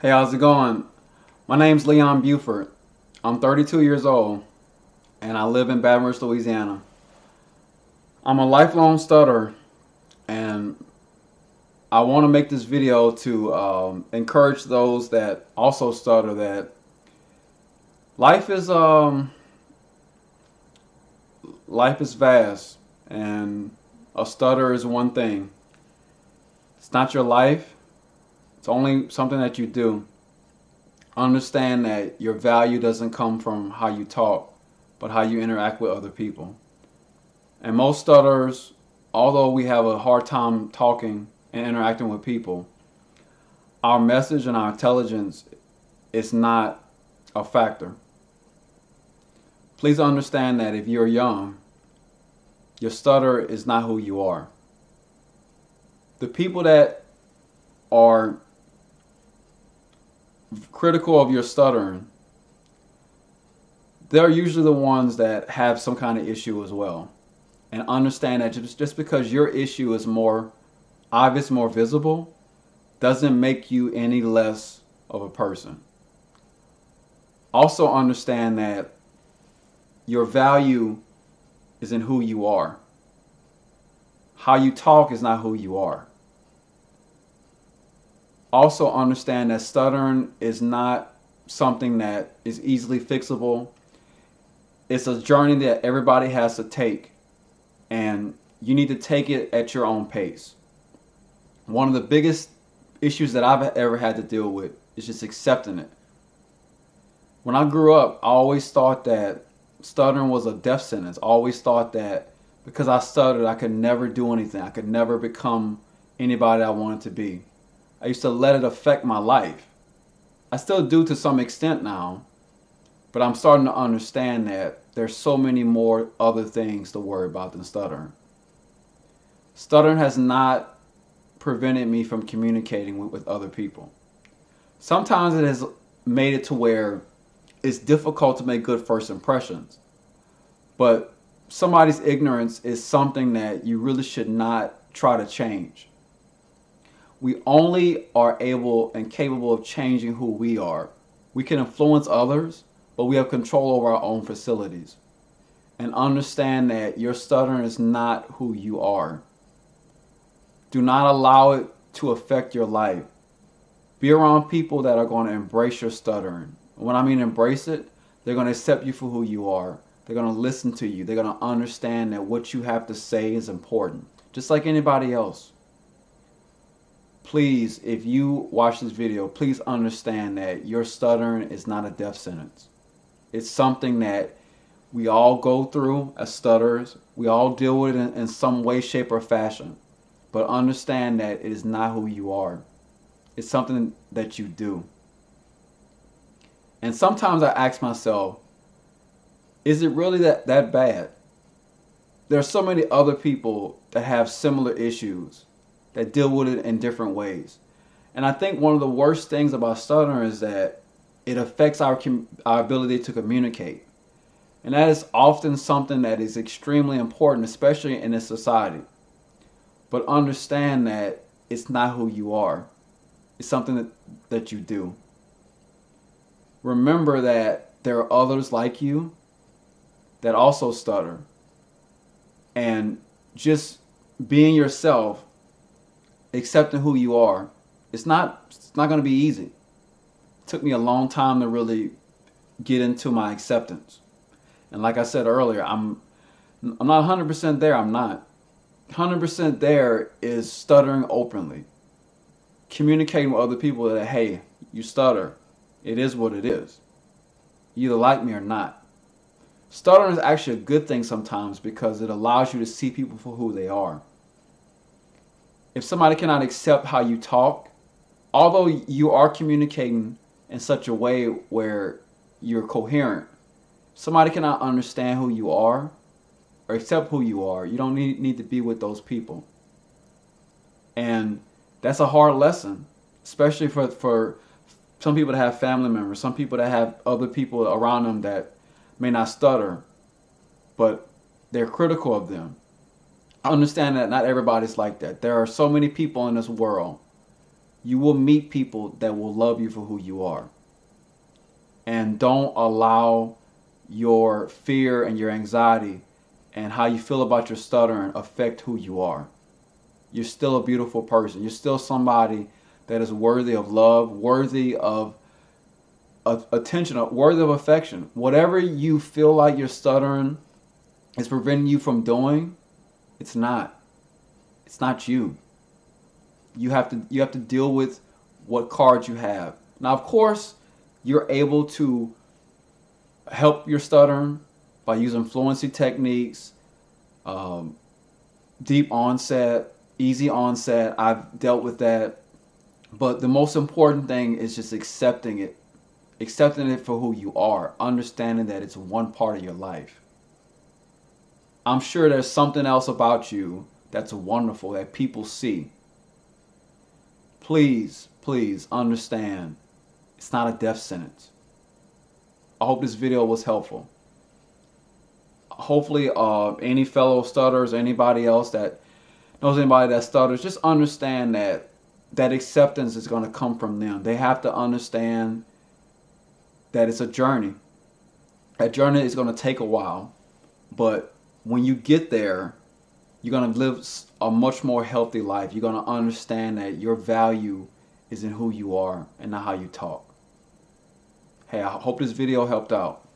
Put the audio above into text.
Hey, how's it going? My name's Leon Buford. I'm 32 years old and I live in Baton Rouge, Louisiana. I'm a lifelong stutterer and I want to make this video to encourage those that also stutter that life is um, life is vast and a stutter is one thing. It's not your life. It's only something that you do. Understand that your value doesn't come from how you talk, but how you interact with other people. And most stutterers, although we have a hard time talking and interacting with people, our message and our intelligence is not a factor. Please understand that if you're young, your stutter is not who you are. The people that are critical of your stuttering, they're usually the ones that have some kind of issue as well. And understand that just because your issue is more obvious, more visible, doesn't make you any less of a person. Also understand that your value is in who you are. How you talk is not who you are. Also understand that stuttering is not something that is easily fixable. It's a journey that everybody has to take, and you need to take it at your own pace. One of the biggest issues that I've ever had to deal with is just accepting it. When I grew up, I always thought that stuttering was a death sentence. I always thought that because I stuttered, I could never do anything. I could never become anybody I wanted to be. I used to let it affect my life. I still do to some extent now, but I'm starting to understand that there's so many more other things to worry about than stuttering. Stuttering has not prevented me from communicating with other people. Sometimes it has made it to where it's difficult to make good first impressions, but somebody's ignorance is something that you really should not try to change. We only are able and capable of changing who we are. We can influence others, but we have control over our own facilities. And understand that your stuttering is not who you are. Do not allow it to affect your life. Be around people that are going to embrace your stuttering. When I mean embrace it, they're going to accept you for who you are. They're going to listen to you. They're going to understand that what you have to say is important, just like anybody else. Please, if you watch this video, please understand that your stuttering is not a death sentence. It's something that we all go through as stutterers. We all deal with it in some way, shape, or fashion. But understand that it is not who you are. It's something that you do. And sometimes I ask myself, is it really that bad? There are so many other people that have similar issues that deal with it in different ways. And I think one of the worst things about stuttering is that it affects our ability to communicate. And that is often something that is extremely important, especially in this society. But understand that it's not who you are. It's something that you do. Remember that there are others like you that also stutter. And just being yourself, accepting who you are, it's not going to be easy. It took me a long time to really get into my acceptance. And like I said earlier, I'm not 100% there. I'm not. 100% there is stuttering openly. Communicating with other people that, hey, you stutter. It is what it is. You either like me or not. Stuttering is actually a good thing sometimes because it allows you to see people for who they are. If somebody cannot accept how you talk, although you are communicating in such a way where you're coherent, somebody cannot understand who you are or accept who you are, you don't need to be with those people. And that's a hard lesson, especially for some people that have family members, some people that have other people around them that may not stutter, but they're critical of them. I understand that not everybody's like that. There are so many people in this world You will meet people that will love you for who you are. And don't allow your fear and your anxiety and how you feel about your stuttering affect who you are. You're still a beautiful person. You're still somebody that is worthy of love, worthy of attention, worthy of affection. Whatever you feel like you're stuttering is preventing you from doing, it's not. It's not you. You have to deal with what cards you have. Now, of course, you're able to help your stuttering by using fluency techniques, deep onset, easy onset. I've dealt with that. But the most important thing is just accepting it for who you are, understanding that it's one part of your life. I'm sure there's something else about you that's wonderful that people see. Please, please understand, it's not a death sentence. I hope this video was helpful. Hopefully, any fellow stutterers, anybody else that knows anybody that stutters, just understand that acceptance is going to come from them. They have to understand that it's a journey. That journey is going to take a while, but when you get there, you're going to live a much more healthy life. You're going to understand that your value is in who you are and not how you talk. Hey, I hope this video helped out.